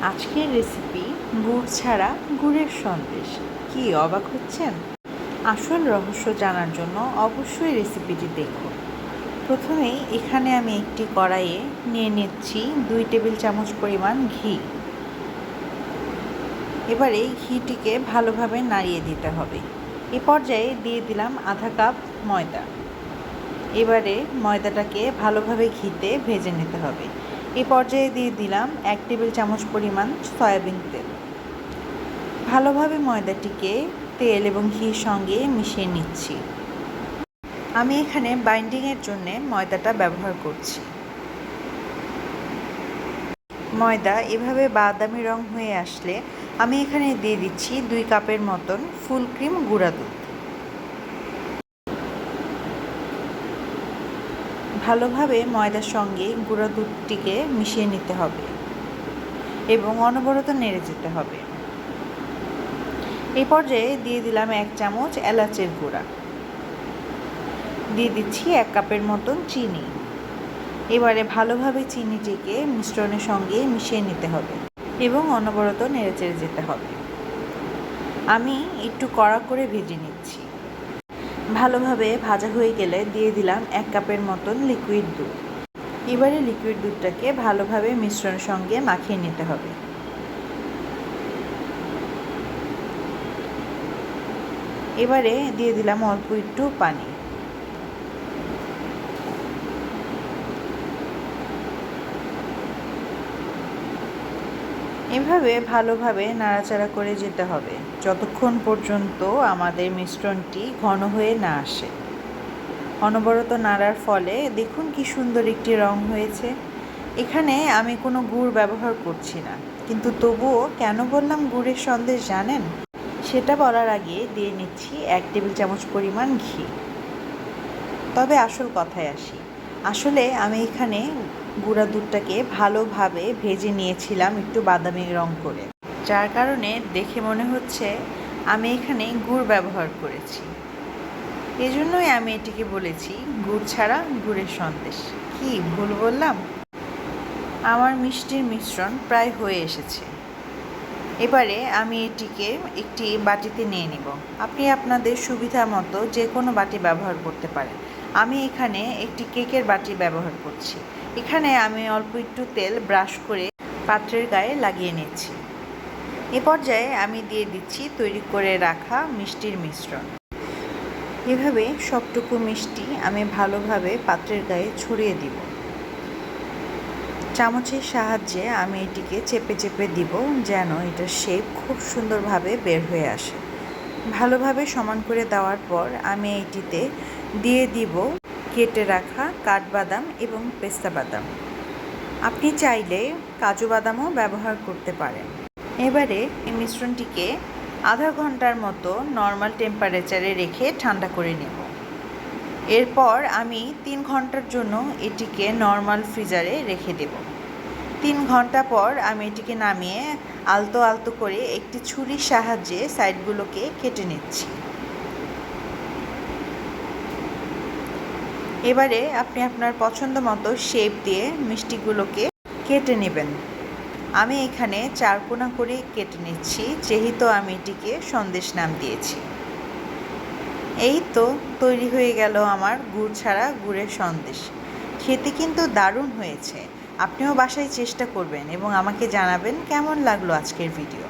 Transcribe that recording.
আজকের রেসিপি গুড় ছাড়া গুড়ের সন্দেশ। কি অবাক হচ্ছেন? আসল রহস্য জানার জন্য অবশ্যই রেসিপিটি দেখুন। প্রথমেই এখানে আমি একটি কড়াইয়ে নিয়ে নিচ্ছি 2 টেবিল চামচ পরিমাণ ঘি। এবারে এই ঘিটিকে ভালোভাবে নাড়িয়ে দিতে হবে। এ পর্যায়ে দিয়ে দিলাম আধা কাপ ময়দা। এবারে ময়দাটাকে ভালোভাবে ঘিতে ভেজে নিতে হবে। এই পর্যায়ে দিয়ে দিলাম 1 টেবিল চামচ পরিমাণ সয়াবিন তেল। ভালোভাবে ময়দাটিকে তেল এবং ঘির সঙ্গে মিশিয়ে নিচ্ছি। আমি এখানে বাইন্ডিংয়ের জন্য ময়দাটা ব্যবহার করছি। ময়দা এভাবে বাদামি রং হয়ে আসলে আমি এখানে দিয়ে দিচ্ছি 2 কাপের মতন ফুল ক্রিম গুঁড়া দুধ। ভালোভাবে ময়দার সঙ্গে গুঁড়া দুধটিকে মিশিয়ে নিতে হবে এবং অনবরত নেড়ে যেতে হবে। এই পর্যায়ে দিয়ে দিলাম 1 চামচ এলাচের গুঁড়া। দিয়ে দিচ্ছি 1 কাপের মতন চিনি। এবারে ভালোভাবে চিনিটিকে মিশ্রণের সঙ্গে মিশিয়ে নিতে হবে এবং অনবরত নেড়েচেড়ে যেতে হবে। আমি একটু কড়া করে ভেজে নিচ্ছি। ভালোভাবে ভাজা হয়ে গেলে দিয়ে দিলাম 1 কাপের মতন লিকুইড দুধ। এবারে লিকুইড দুধটাকে ভালোভাবে মিশ্রণের সঙ্গে মাখিয়ে নিতে হবে। এবারে দিয়ে দিলাম অল্প একটু পানি। এভাবে ভালোভাবে নাড়াচাড়া করে যেতে হবে যতক্ষণ পর্যন্ত আমাদের মিশ্রণটি ঘন হয়ে না আসে। অনবরত নাড়ার ফলে দেখুন কি সুন্দর একটি রং হয়েছে। এখানে আমি কোনো গুড় ব্যবহার করছি না, কিন্তু তবুও কেন বললাম গুড়ের সন্দেশ জানেন? সেটা বলার আগে দিয়ে নিচ্ছি 1 টেবিল চামচ পরিমাণ ঘি। তবে আসল কথায় আসি। আসলে আমি এখানে গুঁড়া দুধটাকে ভালোভাবে ভেজে নিয়েছিলাম একটু বাদামি রং করে, যার কারণে দেখে মনে হচ্ছে আমি এখানে গুড় ব্যবহার করেছি। এজন্যই আমি এটিকে বলেছি গুড় ছাড়া গুড়ের সন্দেশ। কি ভুল বললাম? আমার মিষ্টির মিশ্রণ প্রায় হয়ে এসেছে। এবারে আমি এটিকে একটি বাটিতে নিয়ে নেব। আপনি আপনাদের সুবিধা মতো যে কোনো বাটি ব্যবহার করতে পারেন। আমি এখানে একটি কেকের বাটি ব্যবহার করছি। এখানে আমি অল্প একটু তেল ব্রাশ করে পাত্রের গায়ে লাগিয়ে নিচ্ছি। এ পর্যায়ে আমি দিয়ে দিচ্ছি তৈরি করে রাখা মিষ্টির মিশ্রণ। এভাবে সবটুকু মিষ্টি আমি ভালোভাবে পাত্রের গায়ে ছড়িয়ে দিব। চামচের সাহায্যে আমি এটিকে চেপে চেপে দিব যেন এটার শেপ খুব সুন্দরভাবে বের হয়ে আসে। ভালোভাবে সমান করে দেওয়ার পর আমি এটিতে দিয়ে দিব কেটে রাখা কাঠবাদাম এবং পেস্তা বাদাম। আপনি চাইলে কাজু বাদামও ব্যবহার করতে পারেন। এবারে এই মিশ্রণটিকে আধা ঘন্টার মতো নর্মাল টেম্পারেচারে রেখে ঠান্ডা করে নেব। এরপর আমি 3 ঘন্টার জন্য এটিকে নর্মাল ফ্রিজারে রেখে দেব। 3 ঘন্টা পর আমি এটিকে নামিয়ে আলতো আলতো করে একটি ছুরির সাহায্যে সাইডগুলোকে কেটে নিচ্ছি। এবারে আপনি আপনার পছন্দ মতো শেপ দিয়ে মিষ্টিগুলোকে কেটে নেবেন। আমি এখানে 4 কোনা করে কেটে নিচ্ছি, যেহেতু আমি এটিকে সন্দেশ নাম দিয়েছি। এই তো তৈরি হয়ে গেল আমার গুড় ছাড়া গুড়ের সন্দেশ। খেতে কিন্তু দারুণ হয়েছে। আপনিও বাসায় চেষ্টা করবেন এবং আমাকে জানাবেন কেমন লাগলো আজকের ভিডিও।